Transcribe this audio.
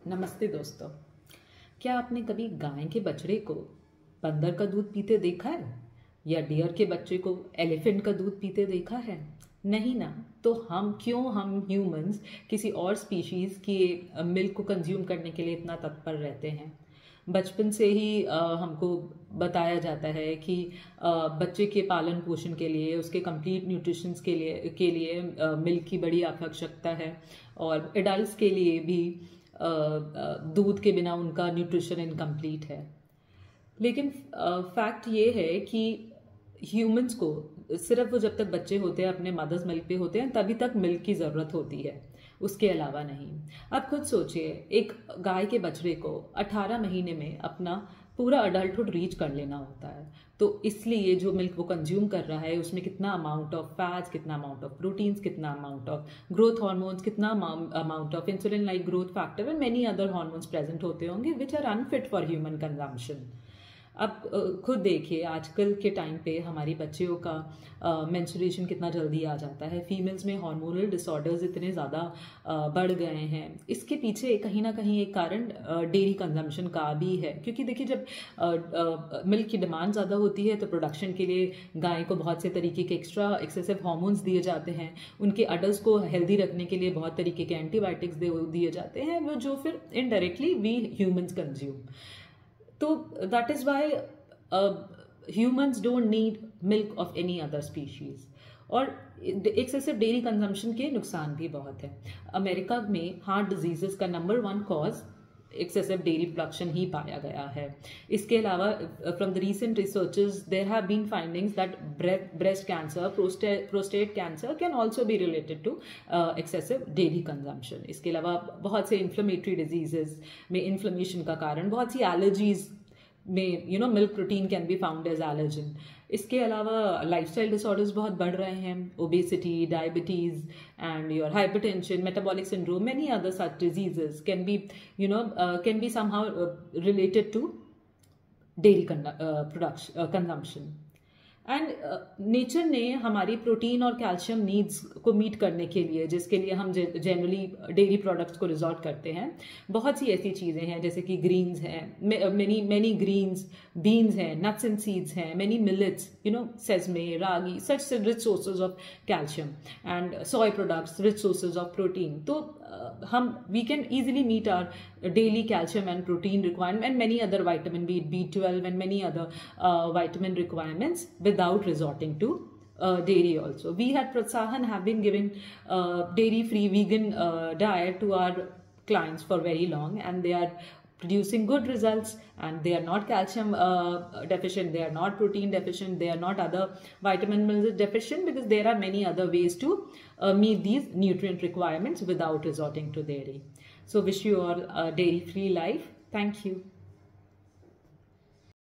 नमस्ते दोस्तों। क्या आपने कभी गाय के बछड़े को बंदर का दूध पीते देखा है या डियर के बच्चे को एलिफेंट का दूध पीते देखा है? नहीं ना। तो हम ह्यूमंस किसी और स्पीशीज की मिल्क को कंज्यूम करने के लिए इतना तत्पर रहते हैं? बचपन से ही हमको बताया जाता है कि बच्चे के पालन पोषण के लिए, उसके कंप्लीट न्यूट्रिशंस के लिए मिल्क की बड़ी आवश्यकता है। और एडल्ट्स के लिए भी दूध के बिना उनका न्यूट्रिशन इनकम्प्लीट है। लेकिन फैक्ट ये है कि ह्यूमंस को सिर्फ वो जब तक बच्चे होते हैं, अपने मदर्स मिल्क पे होते हैं, तभी तक मिल्क की ज़रूरत होती है, उसके अलावा नहीं। आप खुद सोचिए, एक गाय के बछड़े को 18 महीने में अपना पूरा अडल्टहुड रीच कर लेना होता है। तो इसलिए जो मिल्क वो कंज्यूम कर रहा है, उसमें कितना अमाउंट ऑफ फैट्स, कितना अमाउंट ऑफ प्रोटीन्स, कितना अमाउंट ऑफ ग्रोथ हार्मोन्स, कितना amount of insulin like growth factor and many other hormones present होते होंगे which are unfit for human consumption. अब खुद देखिए, आजकल के टाइम पे हमारी बच्चियों का मेंस्ट्रुएशन कितना जल्दी आ जाता है। फीमेल्स में हार्मोनल डिसऑर्डर्स इतने ज़्यादा बढ़ गए हैं। इसके पीछे कहीं ना कहीं एक कारण डेयरी कंजम्पशन का भी है, क्योंकि देखिए, जब मिल्क की डिमांड ज़्यादा होती है तो प्रोडक्शन के लिए गाय को बहुत से तरीके के एक्सेसिव हार्मोन्स दिए जाते हैं। उनके अडल्ट को हेल्दी रखने के लिए बहुत तरीके के एंटीबायोटिक्स दिए जाते हैं, वो जो फिर इनडायरेक्टली वी ह्यूमंस कंज्यूम। तो that is why humans don't need milk of any other species. और एक्सेसिव डेयरी कंजम्पशन के नुकसान भी बहुत है। अमेरिका में हार्ट डिजीजेस का number 1 cause excessive dairy production ही पाया गया है। इसके अलावा from the recent researches there have been findings that breast cancer, prostate cancer can also be related to excessive dairy consumption. इसके अलावा बहुत से इन्फ्लेमेटरी डिजीजेस में इन्फ्लेमेशन का कारण, बहुत सी एलर्जीज में milk protein can be found as allergen. इसके अलावा लाइफस्टाइल डिसऑर्डर्स बहुत बढ़ रहे हैं, obesity, diabetes and your hypertension, metabolic syndrome, many other such diseases can be somehow related to dairy consumption. And nature ने हमारी प्रोटीन और कैल्शियम नीड्स को मीट करने के लिए, जिसके लिए हम जनरली डेयरी प्रोडक्ट्स को रिजॉर्ट करते हैं, बहुत सी ऐसी चीज़ें हैं जैसे कि ग्रीन्स हैं, मेनी ग्रीन्स, बीन्स हैं, नट्स एंड सीड्स हैं, many millets, sesame, ragi, such rich sources of calcium, and soy products rich sources of protein. तो we can easily meet our daily calcium and protein requirement and many other vitamin B12 and many other vitamin requirements without resorting to dairy also. We at Protsahan have been giving dairy-free vegan diet to our clients for very long, and they are producing good results, and they are not calcium deficient, they are not protein deficient, they are not other vitamin minerals deficient, because there are many other ways to meet these nutrient requirements without resorting to dairy. So wish you all a dairy free life. Thank you.